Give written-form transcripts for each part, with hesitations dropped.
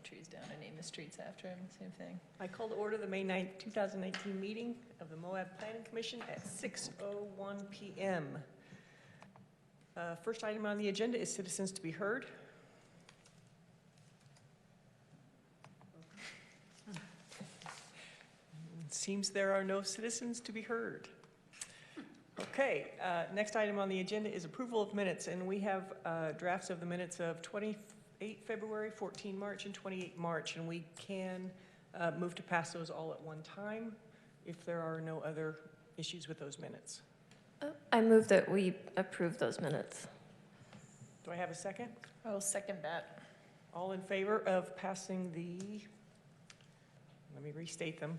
the trees down and name the streets after him, same thing. I call to order the May 9th, 2019 meeting of the Moab Planning Commission at 6:01 p.m. First item on the agenda is citizens to be heard. It seems there are no citizens to be heard. Okay, next item on the agenda is approval of minutes, and we have drafts of the minutes of 28 February, 14 March, and 28 March, and we can move to pass those all at one time if there are no other issues with those minutes. I move that we approve those minutes. Do I have a second? I will second that. All in favor of passing the, let me restate them,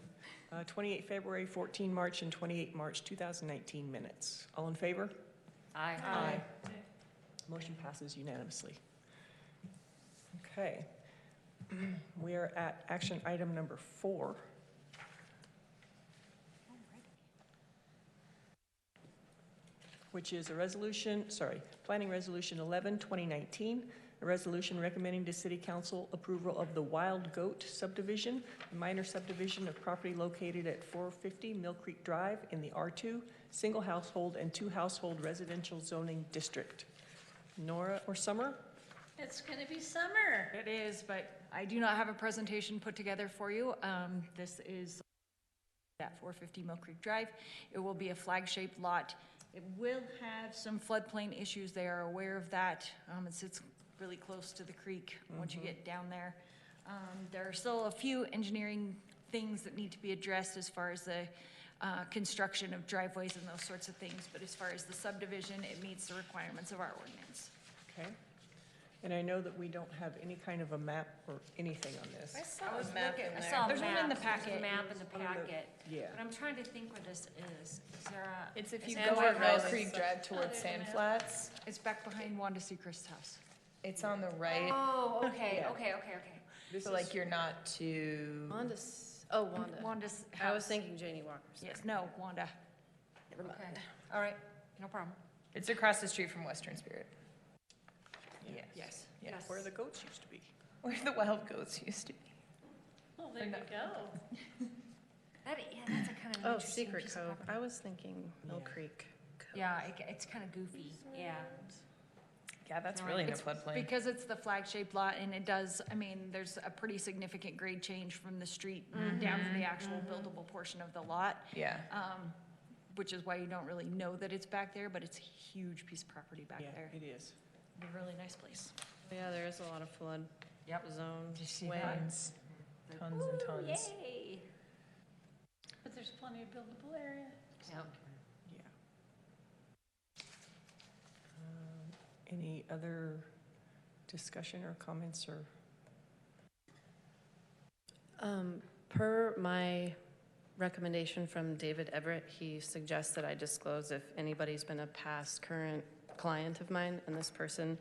28 February, 14 March, and 28 March 2019 minutes. All in favor? Aye. Aye. Motion passes unanimously. Okay. We are at action item number 4. Which is a resolution, Planning Resolution 11, 2019, a resolution recommending to City Council approval of the Wild Goat subdivision, a minor subdivision of property located at 450 Mill Creek Drive in the R2 single household and 2 household residential zoning district. Nora or Summer? It's going to be summer. It is, but I do not have a presentation put together for you. This is at 450 Mill Creek Drive. It will be a flag-shaped lot. It will have some floodplain issues. They are aware of that. It sits really close to the creek once you get down there. There are still a few engineering things that need to be addressed as far as the construction of driveways and those sorts of things, but as far as the subdivision, it meets the requirements of our ordinance. Okay. And I know that we don't have any kind of a map or anything on this. I saw a map in I there. saw a There's one in the map. packet. There's a map in the On the- packet. Yeah. But I'm trying to think where this is. Is there a? It's if is you it go White up Mill House? Creek Drive towards Sand Flats, It's back behind Wanda Seacrest's house. it's on the right. Oh, okay, Yeah. okay. This So is- like you're not too, Wanda's, Wanda. Wanda's house. I was thinking Janie Walker's. Yes, no, Wanda. Never mind. Okay. All right, no problem. it's across the street from Western Spirit. Yeah. Yes. Yes. Where the goats used to be. Where the wild goats used to be. Oh, there you go. That's a kind of Oh, interesting Secret piece of Cove. property. I was thinking Mill Yeah. Creek Cove. Yeah, it's kind of goofy. Yeah. Yeah, that's No, really in the It's floodplain. because it's the flag-shaped lot, and it does, I mean, there's a pretty significant grade change from the street down to the actual buildable portion of the lot, Yeah. which is why you don't really know that it's back there, but it's a huge piece of property back Yeah, there. it is. It'd be a really nice place. Yeah, there is a lot of flood zone. Tons, tons and tons. Yay. But there's plenty of buildable area. Yep. Yeah. Any other discussion or comments or? Per my recommendation from David Everett, he suggests that I disclose if anybody's been a past current client of mine, and this person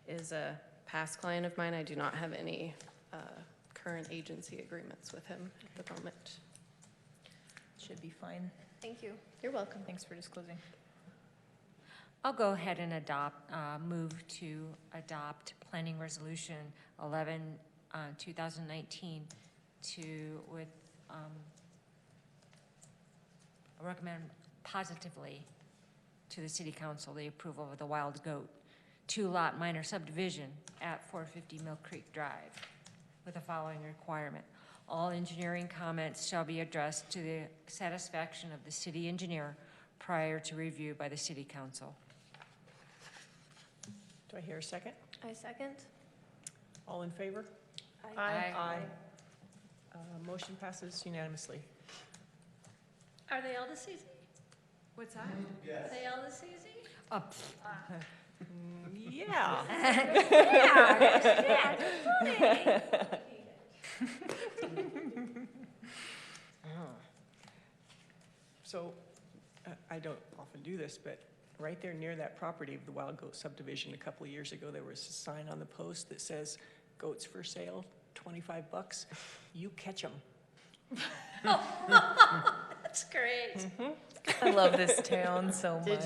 is a past client of mine. I do not have any current agency agreements with him at the moment. Should be fine. Thank you. You're welcome. Thanks for disclosing. I'll go ahead and move to adopt Planning Resolution 11, 2019 with recommend positively to the City Council the approval of the Wild Goat 2-lot minor subdivision at 450 Mill Creek Drive with the following requirement. All engineering comments shall be addressed to the satisfaction of the city engineer prior to review by the City Council. Do I hear a second? I second. All in favor? Aye. Aye. Motion passes unanimously. Are they all this easy? What's that? Are they all this easy? Yeah. So, I don't often do this, but right there near that property of the Wild Goat subdivision, a couple of years ago, there was a sign on the post that says, "Goats for sale, $25. You catch them." That's great. I love this town so much.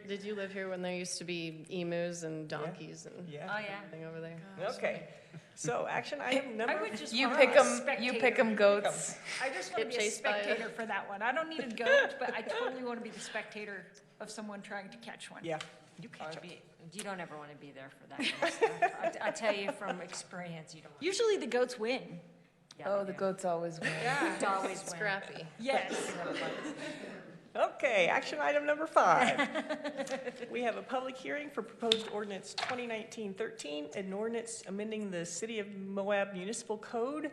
Did you live here when there used to be emus and donkeys and Yeah. Oh, yeah. everything over there? Okay. So action item number. I would just You wanna pick be a 'em, you pick spectator. 'em goats. I just want to Get be a chased by a- spectator for that one. I don't need a goat, but I totally want to be the spectator of someone trying to catch one. Yeah. You catch up. You don't ever want to be there for that kind of stuff. I tell you from experience, you don't. Usually the goats win. Yeah, Oh, they the do. goats always win. Goats always win. Scrappy. Yes. Okay, action item number 5. We have a public hearing for proposed ordinance 2019-13, an ordinance amending the City of Moab Municipal Code.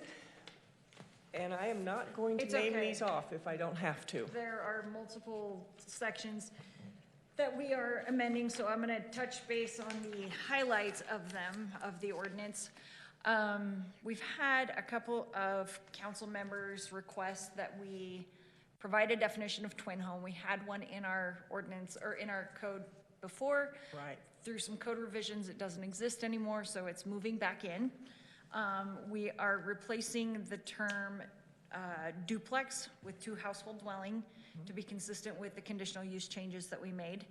And I am not going to It's name okay. these off if I don't have to. There are multiple sections that we are amending, so I'm going to touch base on the highlights of them, of the ordinance. We've had a couple of council members request that we provide a definition of twin home. We had one in our ordinance, or in our code before. Right. Through some code revisions, it doesn't exist anymore, so it's moving back in. We are replacing the term duplex with 2 household dwelling to be consistent with the conditional use changes that we made.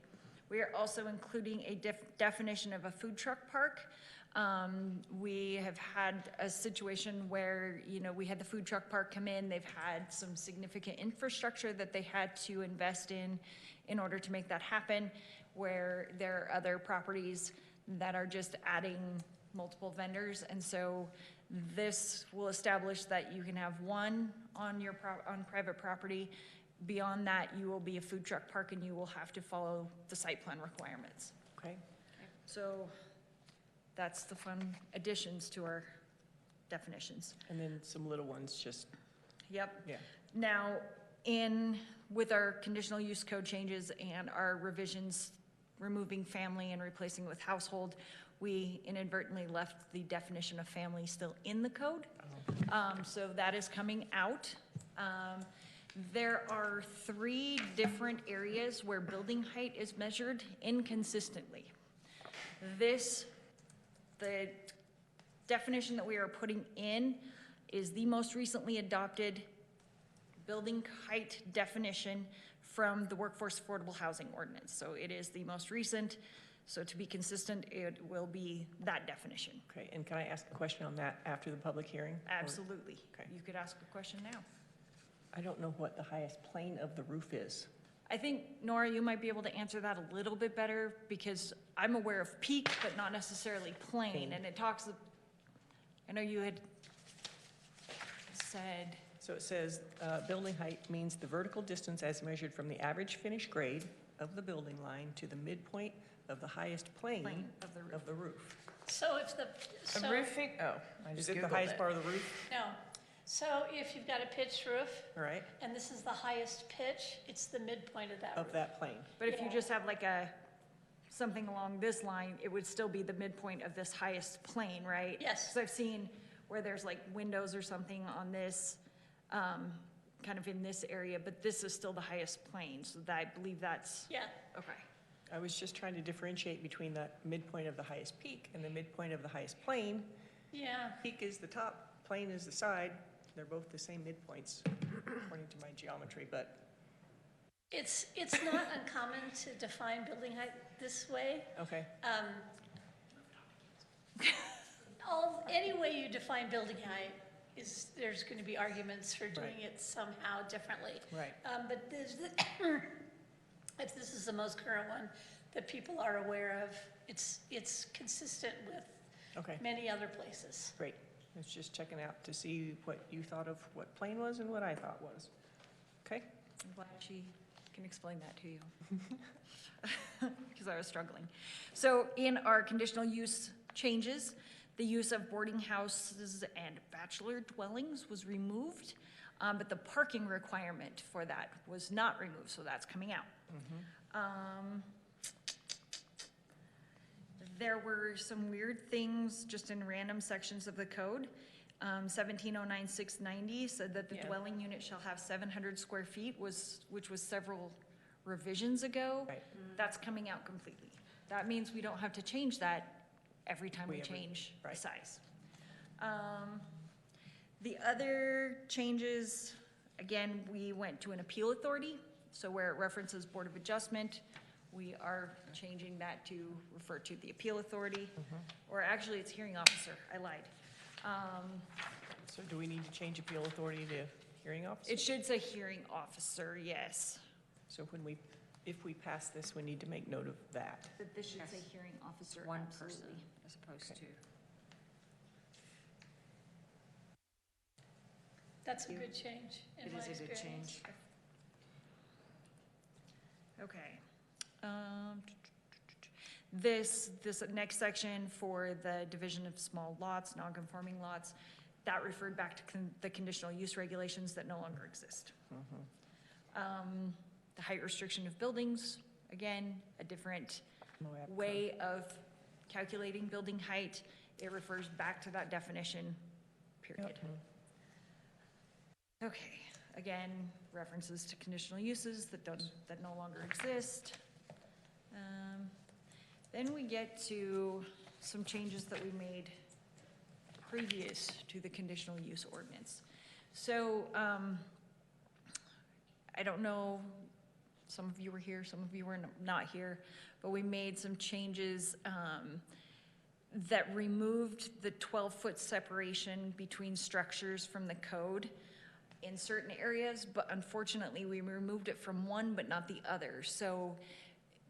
We are also including a definition of a food truck park. We have had a situation where, we had the food truck park come in. They've had some significant infrastructure that they had to invest in order to make that happen, where there are other properties that are just adding multiple vendors. And so this will establish that you can have one on your on private property. Beyond that, you will be a food truck park and you will have to follow the site plan requirements. Okay. So that's the fun additions to our definitions. And then some little ones just, Yep. yeah. Now, with our conditional use code changes and our revisions, removing family and replacing it with household, we inadvertently left the definition of family still in the code. So that is coming out. There are 3 different areas where building height is measured inconsistently. The definition that we are putting in is the most recently adopted building height definition from the Workforce Affordable Housing Ordinance. So it is the most recent. So to be consistent, it will be that definition. Okay, and can I ask a question on that after the public hearing? Or- Absolutely. Okay. You could ask a question now. I don't know what the highest plane of the roof is. I think, Nora, you might be able to answer that a little bit better, because I'm aware of peak, but not necessarily plane. Plane. And it talks, I know you had said, So it says, building height means the vertical distance as measured from the average finished grade of the building line to the midpoint of the highest plane plane of the roof. of the roof. So if the, A so, roofing, oh, I Is just it the Googled highest it. part of the roof? no. So if you've got a pitched roof, All right, and this is the highest pitch, it's the midpoint of that of roof. that plane. But if you Yeah. just have like something along this line, it would still be the midpoint of this highest plane, right? Yes. So I've seen where there's like windows or something on this, kind of in this area, but this is still the highest plane, so that, I believe that's, Yeah, okay. I was just trying to differentiate between the midpoint of the highest peak and the midpoint of the highest plane. yeah. Peak is the top, plane is the side. They're both the same midpoints, according to my geometry, but, It's not uncommon to define building height this way. okay, Any way you define building height there's going to be arguments for doing Right. it somehow differently. right. But if this is the most current one that people are aware of, it's consistent with Okay, many other places. great. I was just checking out to see what you thought of what plane was and what I thought was. Okay, I'm glad she can explain that to you. Because I was struggling. So in our conditional use changes, the use of boarding houses and bachelor dwellings was removed, but the parking requirement for that was not removed, so that's coming out. There were some weird things just in random sections of the code. 1709-690 said that the Yeah. dwelling unit shall have 700 square feet, which was several revisions ago. right. That's coming out completely. That means we don't have to change that every time we We ever- change the right. size. The other changes, Again, we went to an appeal authority, so where it references Board of Adjustment, we are changing that to refer to the appeal authority, or actually, it's hearing officer, I lied. So do we need to change appeal authority to hearing officer? It should say hearing officer, yes. So if we pass this, we need to make note of that. But this should Yes. say hearing officer, One absolutely. person as opposed to. That's a good change, in It my is a good experience. change. Okay. This next section for the division of small lots, non-conforming lots, that referred back to the conditional use regulations that no longer exist. The height restriction of buildings, again, a different Moab code. way of calculating building height. It refers back to that definition, period. Okay, again, references to conditional uses that no longer exist. Then we get to some changes that we made previous to the conditional use ordinance. So, I don't know, some of you were here, some of you were not here, but we made some changes, that removed the 12-foot separation between structures from the code in certain areas, but unfortunately, we removed it from one but not the other. So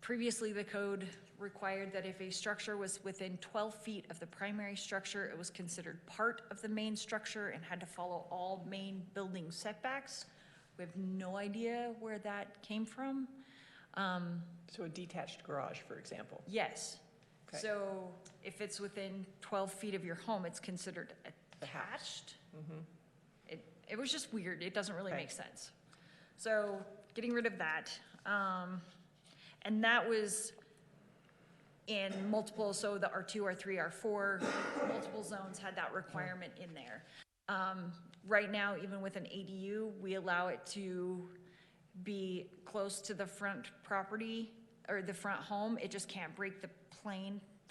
previously, the code required that if a structure was within 12 feet of the primary structure, it was considered part of the main structure and had to follow all main building setbacks. We have no idea where that came from. So a detached garage, for example. Yes. Okay. So if it's within 12 feet of your home, it's considered The house. attached. It was just weird. It doesn't really Okay. make sense. So getting rid of that. And that was in multiple, so the R2, R3, R4, multiple zones had that requirement in there. Right now, even with an ADU, we allow it to be close to the front property or the front home. It just can't break the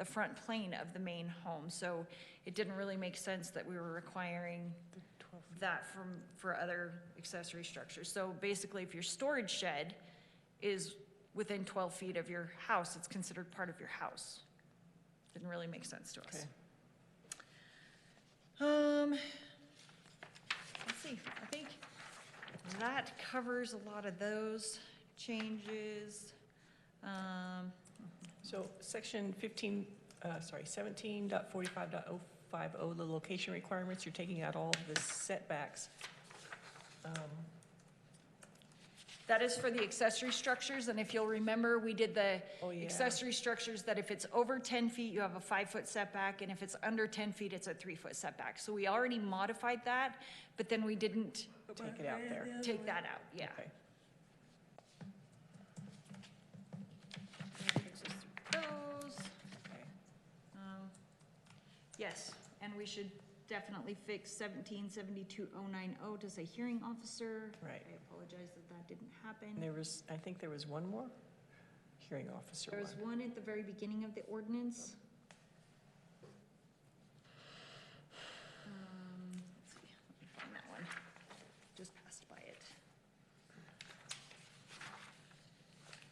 front plane of the main home. So it didn't really make sense that we were requiring that for other accessory structures. So basically, if your storage shed is within 12 feet of your house, it's considered part of your house. Didn't really make sense to us. Okay. Let's see, I think that covers a lot of those changes. So section 17.45.050, the location requirements, you're taking out all of the setbacks. That is for the accessory structures, and if you'll remember, we did the Oh, yeah. accessory structures that if it's over 10 feet, you have a 5-foot setback, and if it's under 10 feet, it's a 3-foot setback. So we already modified that, but then we didn't Take it out there. take that out, yeah. Okay. That takes us through those. Okay. Yes, and we should definitely fix 1772.090 to say hearing officer. Right. I apologize that that didn't And happen. there was, I think there was one more hearing officer There was one at the very beginning of the ordinance. Let's see, let me find that one. Just passed by it.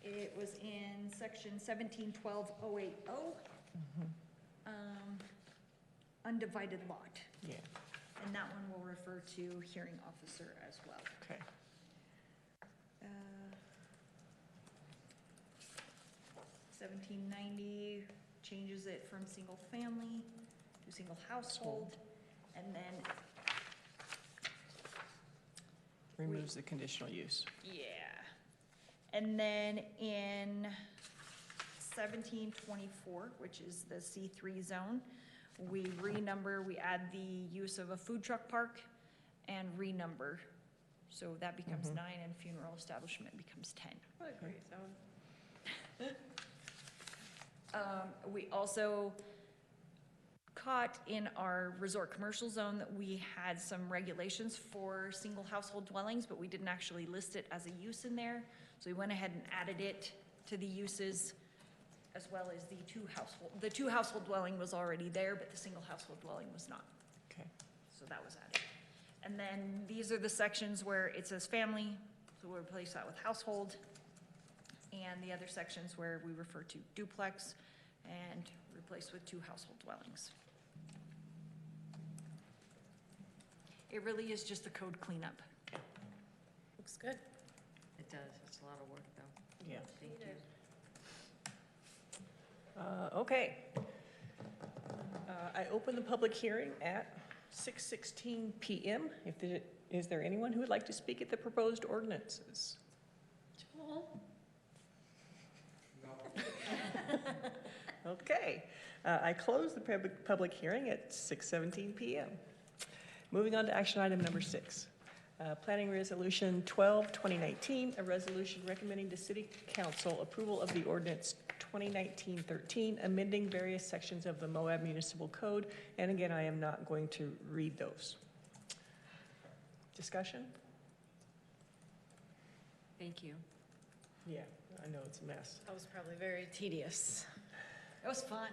It was in section 1712.080. Undivided lot. Yeah, And that one will refer to hearing officer as well. okay. 1790 changes it from single family to single household, and then, Removes the conditional use. yeah. And then in 1724, which is the C3 zone, we renumber, we add the use of a food truck park and renumber. So that becomes 9 and funeral establishment becomes 10. What a great zone. We also caught in our resort commercial zone that we had some regulations for single household dwellings, but we didn't actually list it as a use in there. So we went ahead and added it to the uses as well as the two household dwelling was already there, but the single household dwelling was not. Okay. So that was added. And then these are the sections where it says family, so we'll replace that with household. And the other sections where we refer to duplex and replace with 2 household dwellings. It really is just a code cleanup. Looks good. It does, it's a lot of work, though. Yeah. Thank you. Okay. I open the public hearing at 6:16 PM. Is there anyone who would like to speak at the proposed ordinances? Joel? Okay. I close the public hearing at 6:17 PM. Moving on to action item number 6. Planning Resolution 12, 2019, a resolution recommending to City Council approval of the ordinance 2019-13, amending various sections of the Moab Municipal Code. And again, I am not going to read those. Discussion? Thank you. Yeah, I know it's a mess. That was probably very tedious. It was fun.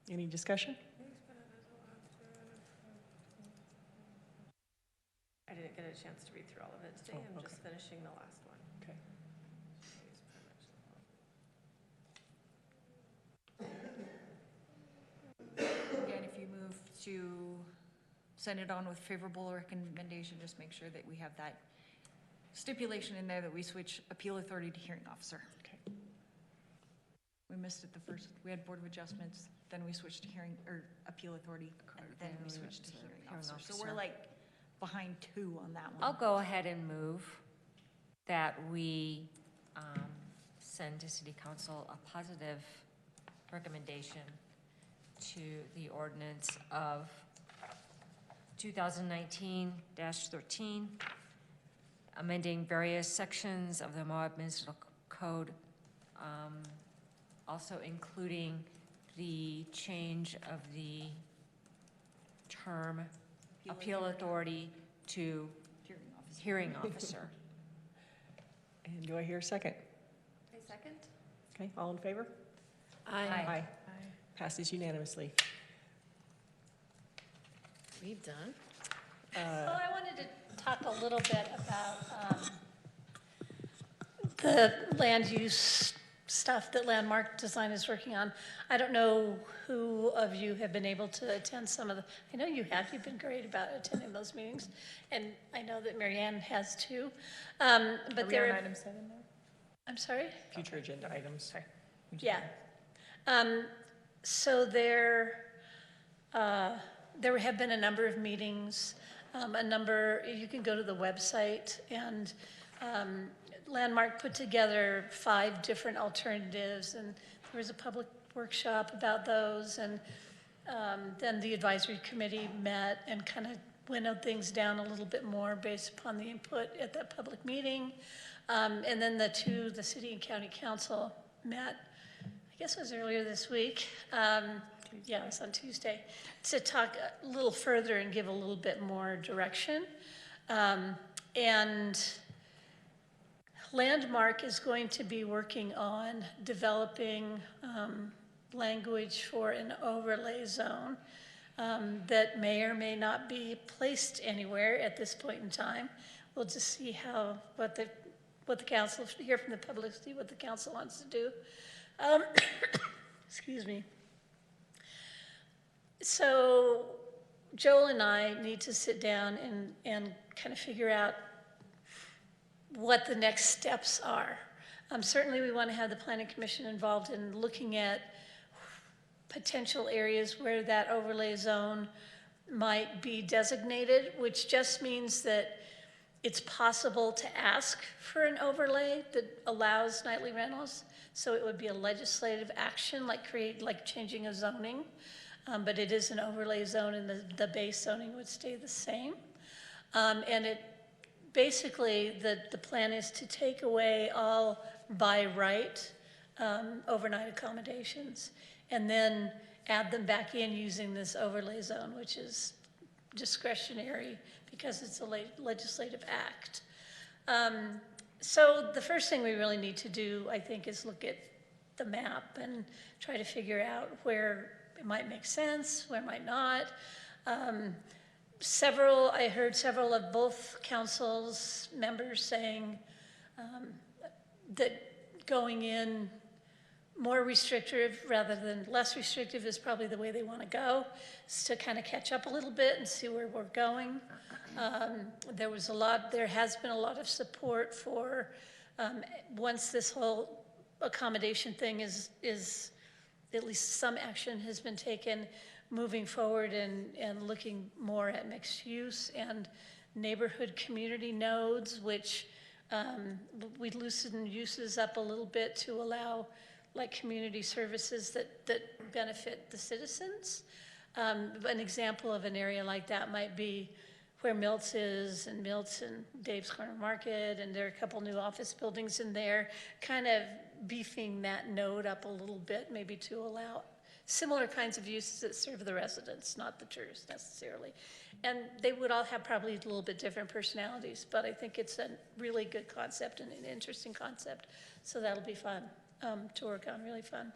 Any discussion? I didn't get a chance to read through all of it today. Oh, I'm just okay. finishing the last one. Okay. Again, if you move to send it on with favorable recommendation, just make sure that we have that stipulation in there that we switch appeal authority to hearing officer. Okay. We missed it the first, we had Board of Adjustments, then we switched to hearing, or appeal authority, and then we switched to hearing officer. So we're like behind 2 on that one. I'll go ahead and move that we send to City Council a positive recommendation to the ordinance of 2019-13, amending various sections of the Moab Municipal Code, also including the change of the term appeal authority to Hearing officer. hearing officer. And do I hear a second? A second? Okay, all in favor? Aye. Passes unanimously. We done? Well, I wanted to talk a little bit about the land use stuff that Landmark Design is working on. I don't know who of you have been able to attend some of the, I know you have, you've been great about attending those meetings, and I know that Mary Ann has too. But Are we on there, item 7 now? I'm sorry? Future agenda items. Yeah. So there have been a number of meetings, you can go to the website, and Landmark put together 5 different alternatives, and there was a public workshop about those, and then the advisory committee met and kind of winnowed things down a little bit more based upon the input at that public meeting. And then the city and county council met, I guess it was earlier this week. Yeah, it was on Tuesday, to talk a little further and give a little bit more direction. And Landmark is going to be working on developing language for an overlay zone that may or may not be placed anywhere at this point in time. We'll just see what the council, hear from the public, see what the council wants to do. Excuse me. So Joel and I need to sit down and kind of figure out what the next steps are. Certainly we want to have the planning commission involved in looking at potential areas where that overlay zone might be designated, which just means that it's possible to ask for an overlay that allows nightly rentals. So it would be a legislative action, like changing a zoning, but it is an overlay zone, and the base zoning would stay the same. And it basically, the plan is to take away all by right overnight accommodations, and then add them back in using this overlay zone, which is discretionary because it's a legislative act. So the first thing we really need to do, I think, is look at the map and try to figure out where it might make sense, where it might not. I heard several of both councils members saying that going in more restrictive rather than less restrictive is probably the way they want to go, is to kind of catch up a little bit and see where we're going. There has been a lot of support for, once this whole accommodation thing is, at least some action has been taken, moving forward and looking more at mixed use and neighborhood community nodes, which we loosened uses up a little bit to allow like community services that benefit the citizens. An example of an area like that might be where Milt's is, and Milt's and Dave's Corner Market, and there are a couple new office buildings in there, kind of beefing that node up a little bit, maybe to allow similar kinds of uses that serve the residents, not the tourists necessarily. And they would all have probably a little bit different personalities, but I think it's a really good concept and an interesting concept. So that'll be fun to work on, really fun.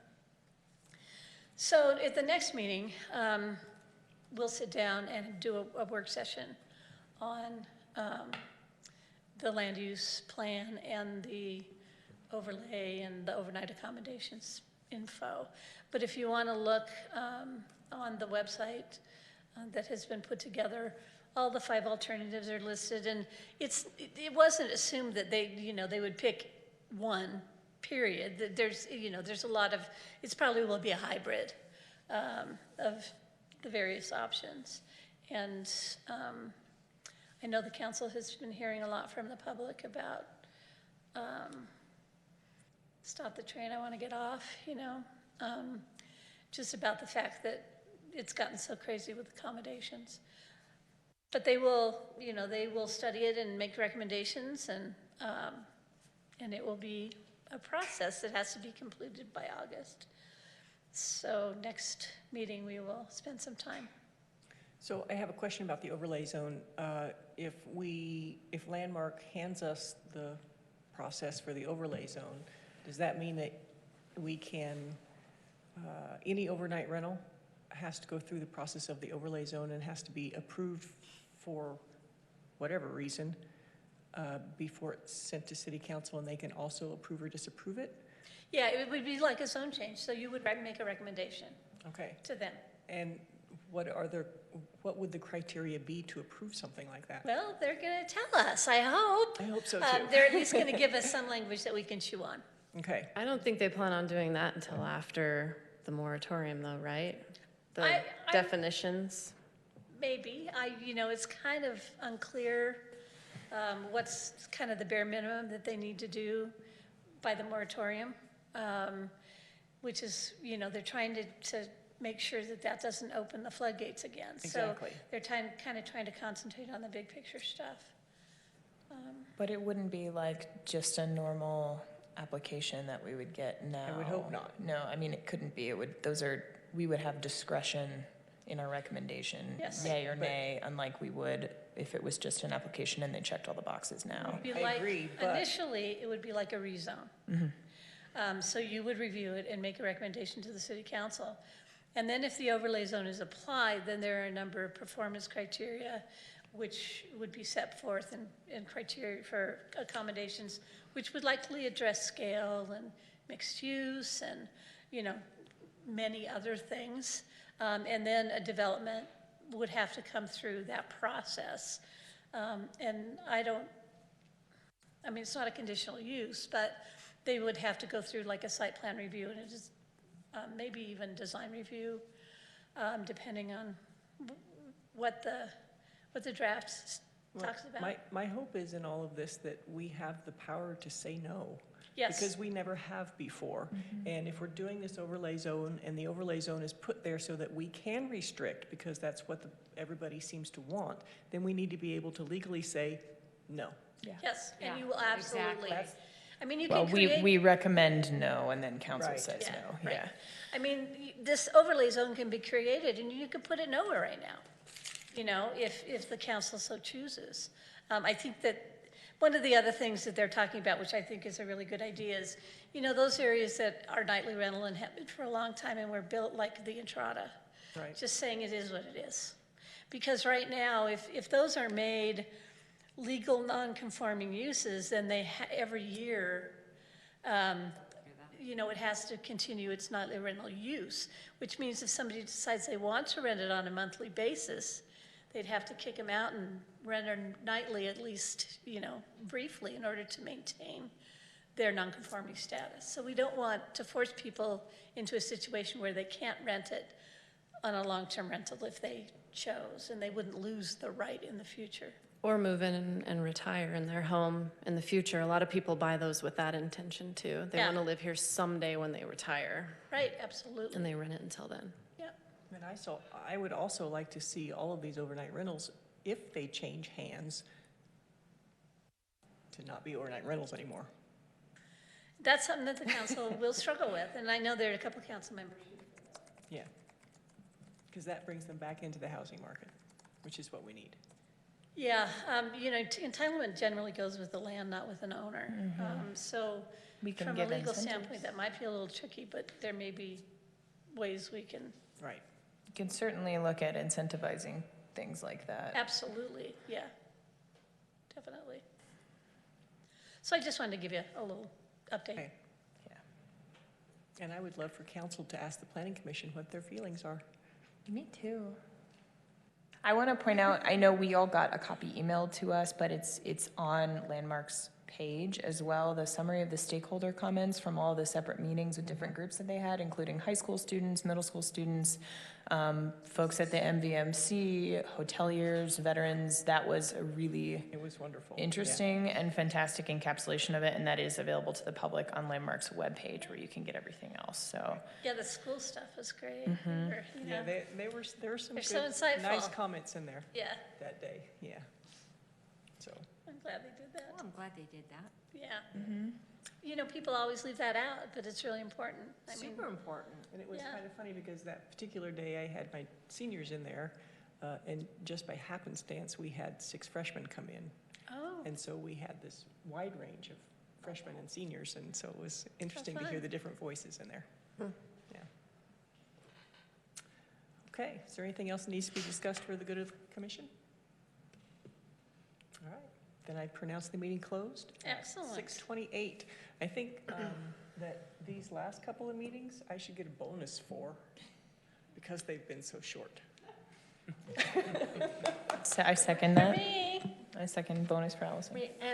So at the next meeting, we'll sit down and do a work session on the land use plan and the overlay and the overnight accommodations info. But if you want to look on the website that has been put together, all the 5 alternatives are listed, and it wasn't assumed that they would pick one, period. There's a lot of, it's probably will be a hybrid of the various options. And I know the council has been hearing a lot from the public about stop the train, I want to get off, just about the fact that it's gotten so crazy with accommodations. But they will study it and make recommendations, and it will be a process that has to be completed by August. So next meeting, we will spend some time. So I have a question about the overlay zone. If Landmark hands us the process for the overlay zone, does that mean that we can, any overnight rental has to go through the process of the overlay zone and has to be approved for whatever reason before it's sent to city council, and they can also approve or disapprove it? Yeah, it would be like a zone change, so you would make a recommendation to them. And what would the criteria be to approve something like that? Well, they're going to tell us, I hope. I hope so too. They're at least going to give us some language that we can chew on. Okay. I don't think they plan on doing that until after the moratorium though, right? The definitions. Maybe. It's kind of unclear what's kind of the bare minimum that they need to do by the moratorium, which is, they're trying to make sure that doesn't open the floodgates again. Exactly. So they're kind of trying to concentrate on the big picture stuff. But it wouldn't be like just a normal application that we would get now. I would hope not. No, I mean, it couldn't be. We would have discretion in our recommendation, Yes. yay or nay, unlike we would if it was just an application and they checked all the boxes now. It'd be I agree, but initially, it would be like a rezone. Mm-hmm. So you would review it and make a recommendation to the city council. And then if the overlay zone is applied, then there are a number of performance criteria which would be set forth in criteria for accommodations, which would likely address scale and mixed use and, many other things. And then a development would have to come through that process. And it's not a conditional use, but they would have to go through like a site plan review and it is maybe even design review, depending on what the draft talks about. My hope is in all of this that we have the power to say no. Yes. Because we never have before. Mm-hmm. And if we're doing this overlay zone and the overlay zone is put there so that we can restrict because that's what everybody seems to want, then we need to be able to legally say no. Yeah. Yes, and Yeah, you will absolutely. exactly. You Well, can create. we recommend no, and then council Right. says Yeah, no. right. Yeah. This overlay zone can be created and you could put it nowhere right now, if the council so chooses. I think that, One of the other things that they're talking about, which I think is a really good idea, is, those areas that are nightly rental and have been for a long time and were built like the Entrada. Right. Just saying it is what it is. Because right now, if those are made legal non-conforming uses, then every year, it has to continue its nightly rental use, which means if somebody decides they want to rent it on a monthly basis, they'd have to kick them out and rent it nightly, at least, briefly, in order to maintain their non-conforming status. So we don't want to force people into a situation where they can't rent it on a long-term rental if they chose, and they wouldn't lose the right in the future. Or move in and retire in their home in the future. A lot of people buy those with that intention too. They Yeah. want to live here someday when they retire, Right, absolutely. and they rent it until then. Yeah, And I would also like to see all of these overnight rentals, if they change hands, to not be overnight rentals anymore. that's something that the council will struggle with, and I know there are a couple of council members. Yeah. Because that brings them back into the housing market, which is what we need. Yeah, entitlement generally goes with the land, not with an owner. So We can from a give legal incentives. standpoint, that might be a little tricky, but there may be ways we can, Right. You can certainly look at incentivizing things like that. absolutely, yeah, definitely. So I just wanted to give you a little update. Okay. Yeah. And I would love for council to ask the planning commission what their feelings are. Me too. I want to point out, I know we all got a copy emailed to us, but it's on Landmark's page as well, the summary of the stakeholder comments from all the separate meetings with different groups that they had, including high school students, middle school students, folks at the MVMC, hoteliers, veterans. That was a really It was wonderful. interesting and fantastic encapsulation of it, and that is available to the public on Landmark's webpage where you can get everything else, so. Yeah, the school stuff was great. Or, Yeah, there were some They're so good, insightful. nice comments in there Yeah, that day, yeah. So, I'm glad they did that, Well, I'm glad they did that. yeah. People always leave that out, but it's really important. I mean, super important. And it was Yeah. kind of funny because that particular day I had my seniors in there, and just by happenstance, we had 6 freshmen come in. oh, And so we had this wide range of freshmen and seniors, and so it was interesting to hear fun. the different voices in there. Yeah. Okay, is there anything else that needs to be discussed for the good of the commission? All right, then I pronounce the meeting closed. at Excellent. 6:28. I think that these last couple of meetings, I should get a bonus for, because they've been so short. I second that. me. I second bonus for Allison. Wait, and